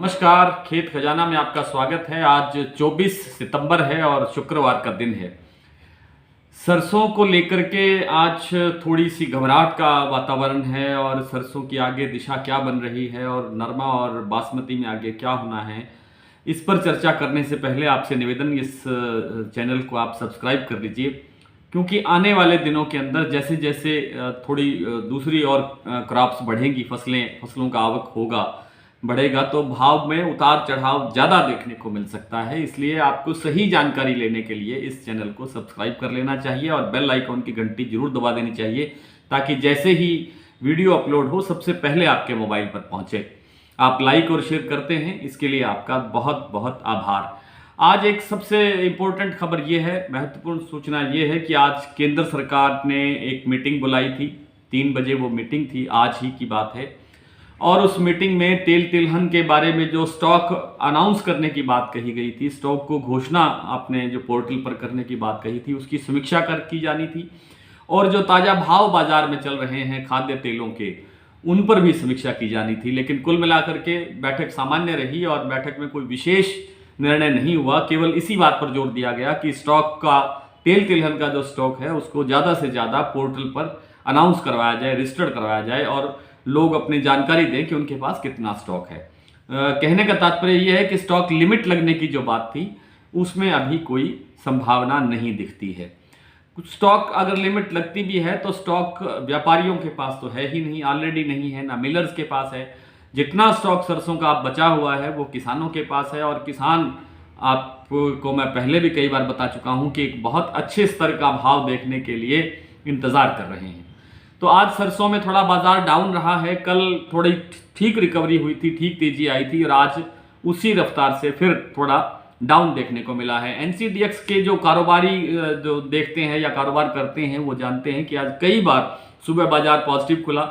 नमस्कार, खेत खजाना में आपका स्वागत है। आज 24 सितंबर है और शुक्रवार का दिन है। सरसों को लेकर के आज थोड़ी सी घबराहट का वातावरण है और सरसों की आगे दिशा क्या बन रही है और नरमा और बासमती में आगे क्या होना है, इस पर चर्चा करने से पहले आपसे निवेदन, इस चैनल को आप सब्सक्राइब कर लीजिए, क्योंकि आने वाले दिनों के अंदर जैसे जैसे थोड़ी दूसरी और क्रॉप्स बढ़ेंगी, फसलों का आवक बढ़ेगा तो भाव में उतार चढ़ाव ज़्यादा देखने को मिल सकता है। इसलिए आपको सही जानकारी लेने के लिए इस चैनल को सब्सक्राइब कर लेना चाहिए और बेल आइकॉन की घंटी जरूर दबा देनी चाहिए, ताकि जैसे ही वीडियो अपलोड हो सबसे पहले आपके मोबाइल पर पहुंचे। आप लाइक और शेयर करते हैं, इसके लिए आपका बहुत बहुत आभार। आज एक सबसे इम्पोर्टेंट खबर यह है, महत्वपूर्ण सूचना यह है कि आज केंद्र सरकार ने एक मीटिंग बुलाई थी। 3 बजे वो मीटिंग थी, आज ही की बात है। और उस मीटिंग में तेल तिलहन के बारे में जो स्टॉक अनाउंस करने की बात कही गई थी, स्टॉक को घोषणा आपने जो पोर्टल पर करने की बात कही थी, उसकी समीक्षा की जानी थी। और जो ताज़ा भाव बाजार में चल रहे हैं खाद्य तेलों के, उन पर भी समीक्षा की जानी थी। लेकिन कुल मिलाकर के बैठक सामान्य रही और बैठक में कोई विशेष निर्णय नहीं हुआ। केवल इसी बात पर जोर दिया गया कि स्टॉक का, तेल तिलहन का जो स्टॉक है उसको ज़्यादा से ज़्यादा पोर्टल पर अनाउंस करवाया जाए, रजिस्टर्ड करवाया जाए और लोग अपनी जानकारी दें कि उनके पास कितना स्टॉक है। कहने का तात्पर्य यह है कि स्टॉक लिमिट लगने की जो बात थी उसमें अभी कोई संभावना नहीं दिखती है। कुछ स्टॉक अगर लिमिट लगती भी है तो स्टॉक व्यापारियों के पास तो है ही नहीं, ऑलरेडी नहीं है, ना मिलर्स के पास है। जितना स्टॉक सरसों का बचा हुआ है वो किसानों के पास है। और किसान, आपको मैं पहले भी कई बार बता चुका हूं कि एक बहुत अच्छे स्तर का भाव देखने के लिए इंतजार कर रहे हैं। तो आज सरसों में थोड़ा बाजार डाउन रहा है। कल थोड़ी ठीक रिकवरी हुई थी, ठीक तेजी आई थी और आज उसी रफ्तार से फिर थोड़ा डाउन देखने को मिला है। एनसीडीएक्स के जो कारोबारी जो देखते हैं या कारोबार करते हैं वो जानते हैं कि आज कई बार सुबह बाजार पॉजिटिव खुला,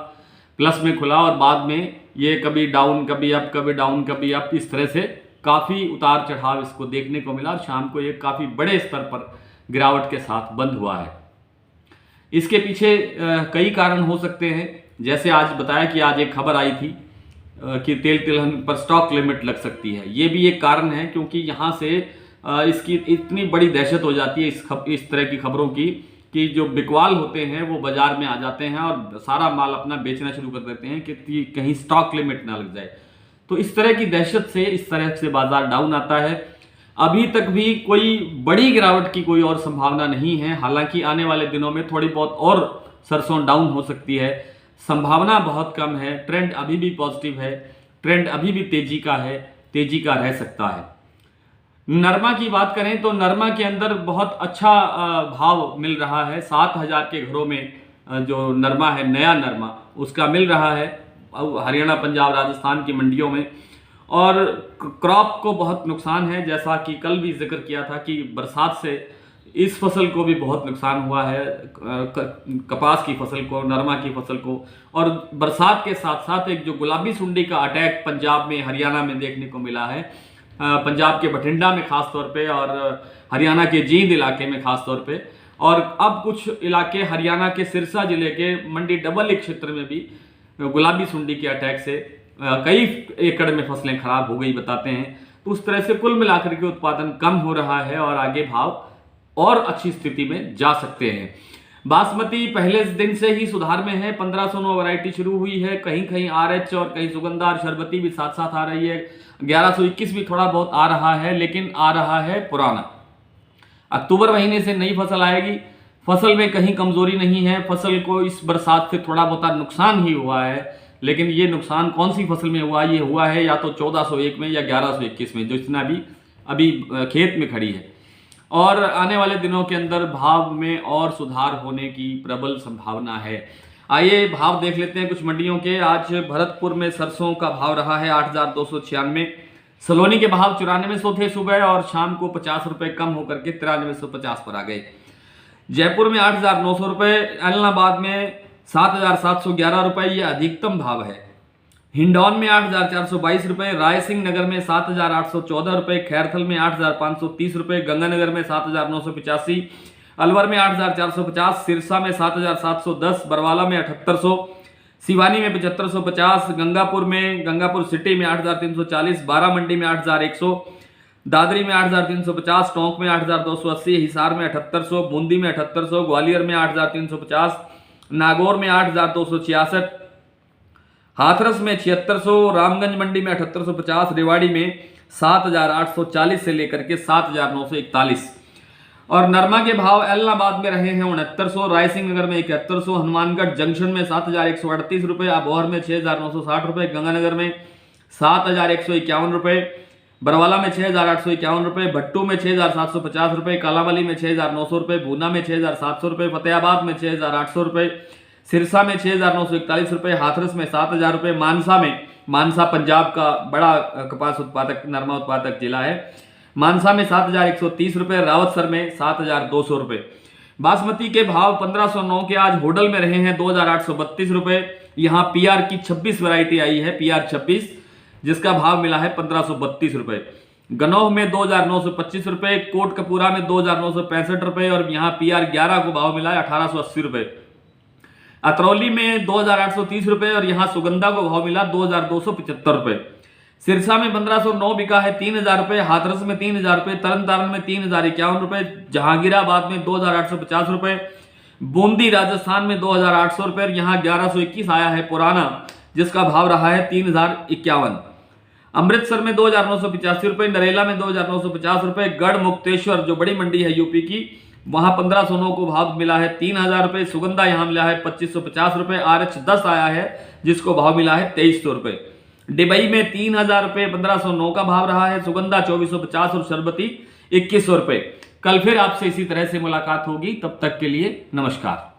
प्लस में खुला और बाद में ये कभी डाउन, कभी अप, कभी डाउन, कभी अप, इस तरह से काफ़ी उतार चढ़ाव इसको देखने को मिला और शाम को ये काफ़ी बड़े स्तर पर गिरावट के साथ बंद हुआ है। इसके पीछे कई कारण हो सकते हैं। जैसे आज बताया कि आज एक खबर आई थी कि तेल तिलहन पर स्टॉक लिमिट लग सकती है, ये भी एक कारण है, क्योंकि यहाँ से इसकी इतनी बड़ी दहशत हो जाती है इस तरह की खबरों की कि जो बिकवाल होते हैं वो बाजार में आ जाते हैं और सारा माल अपना बेचना शुरू कर देते हैं कि कहीं स्टॉक लिमिट ना लग जाए। तो इस तरह की दहशत से इस तरह से बाजार डाउन आता है। अभी तक भी कोई बड़ी गिरावट की कोई और संभावना नहीं है। हालांकि आने वाले दिनों में थोड़ी बहुत और सरसों डाउन हो सकती है, संभावना बहुत कम है। ट्रेंड अभी भी पॉजिटिव है, ट्रेंड अभी भी तेजी का है, तेजी का रह सकता है। नरमा की बात करें तो नरमा के अंदर बहुत अच्छा भाव मिल रहा है। 7,000 के घरों में जो नरमा है, नया नरमा, उसका मिल रहा है हरियाणा, पंजाब, राजस्थान की मंडियों में। और क्रॉप को बहुत नुकसान है, जैसा कि कल भी जिक्र किया था कि बरसात से इस फसल को भी बहुत नुकसान हुआ है, कपास की फसल को, नरमा की फसल को। और बरसात के साथ साथ एक जो गुलाबी सुंडी का अटैक पंजाब में, हरियाणा में देखने को मिला है, पंजाब के बठिंडा में खास तौर पे और हरियाणा के जींद इलाके में खास तौर पे, और अब कुछ इलाके हरियाणा के सिरसा जिले के मंडी डबल क्षेत्र में भी गुलाबी सुंडी के अटैक से कई एकड़ में फसलें खराब हो गई बताते हैं। तो उस तरह से कुल मिलाकर के उत्पादन कम हो रहा है और आगे भाव और अच्छी स्थिति में जा सकते हैं। बासमती पहले दिन से ही सुधार में है, 1509 वैरायटी शुरू हुई है। कहीं कहीं RH और कहीं सुगंधार शरबती भी साथ साथ आ रही है। 1121 भी थोड़ा बहुत आ रहा है, लेकिन आ रहा है पुराना। अक्टूबर महीने से नई फसल आएगी। फसल में कहीं कमजोरी नहीं है, फसल को इस बरसात से थोड़ा बहुत नुकसान ही हुआ है, लेकिन ये नुकसान कौन सी फसल में हुआ? ये हुआ है या तो 1401 में या 1121 में, जो इतना अभी खेत में खड़ी है। और आने वाले दिनों के अंदर भाव में और सुधार होने की प्रबल संभावना है। आइए भाव देख लेते हैं कुछ मंडियों के। आज भरतपुर में सरसों का भाव रहा है 8,296। सलोनी के भाव 9400 थे सुबह और शाम को 50 रुपये कम होकर के 9350 पर आ गए। जयपुर में 8,900 रुपये, एलनाबाद में 7,711 रुपये, ये अधिकतम भाव है। हिंडौन में 8,422 रुपये, रायसिंह नगर में 7,814 रुपये, खैरथल में 8,530 रुपये, गंगानगर में 7,985, अलवर में 8,450, सिरसा में 7,710, बरवाला में 7,800, सिवानी में 7550, गंगापुर सिटी में 8340, बारामंडी में 8100, दादरी में 8350, टोंक में 8280, हिसार में 7800, बूंदी में 7800, ग्वालियर में 8350, नागौर में 8266, हाथरस में 7600, रामगंज मंडी में 7850, रेवाड़ी में 7840 से लेकर के 7941। और नरमा के भाव एलनाबाद में रहे हैं 6900, रायसिंह नगर में 7100, हनुमानगढ़ जंक्शन में 7138 रुपए, अबोहर में 6960 रुपए, गंगानगर में 7151 रुपए, बरवाला में 6851 रुपए, भट्टू में 6750 रुपए, कालावाली में 6900 रुपए, भूना में 6700 रुपए, फतेहाबाद में 6800 रुपए, सिरसा में 6941 रुपए, हाथरस में 7000 रुपए, मानसा पंजाब का बड़ा कपास उत्पादक नरमा उत्पादक जिला है, मानसा में 7130 रुपए, रावतसर में 7200 रुपए। बासमती के भाव 1509 के आज होडल में रहे हैं 2832 रुपए। यहाँ पीआर की 26 वैरायटी आई है, पीआर 26, जिसका भाव मिला है 1532 रुपए। गनौह में 2925 रुपए, कोटकपूरा में 2965 रुपए और यहाँ पीआर 11 को भाव मिला है 1880 रुपए। अतरौली में 2830 रुपए और यहाँ सुगंधा को भाव मिला 2275 रुपए। सिरसा में 1509 बिका है 3000 रुपए, हाथरस में 3000 रुपए, तरनतारन में 3051 रुपए, जहांगीराबाद में 2850 रुपए, बूंदी राजस्थान में 2800 रुपए और यहाँ 1121 आया है पुराना, जिसका भाव रहा है 3051। अमृतसर में 2985 रुपए, नरेला में 2950 रुपए, गढ़ मुक्तेश्वर जो बड़ी मंडी है यूपी की, वहां 1509 को भाव मिला है 3000 रुपए, सुगंधा यहाँ मिला है 2550 रुपए, RH 10 आया है जिसको भाव मिला है 2300 रुपए। डिबई में 3000 रुपए 1509 का भाव रहा है, सुगंधा 2450 और शरबती 2100 रुपए। कल फिर आपसे इसी तरह से मुलाकात होगी, तब तक के लिए नमस्कार।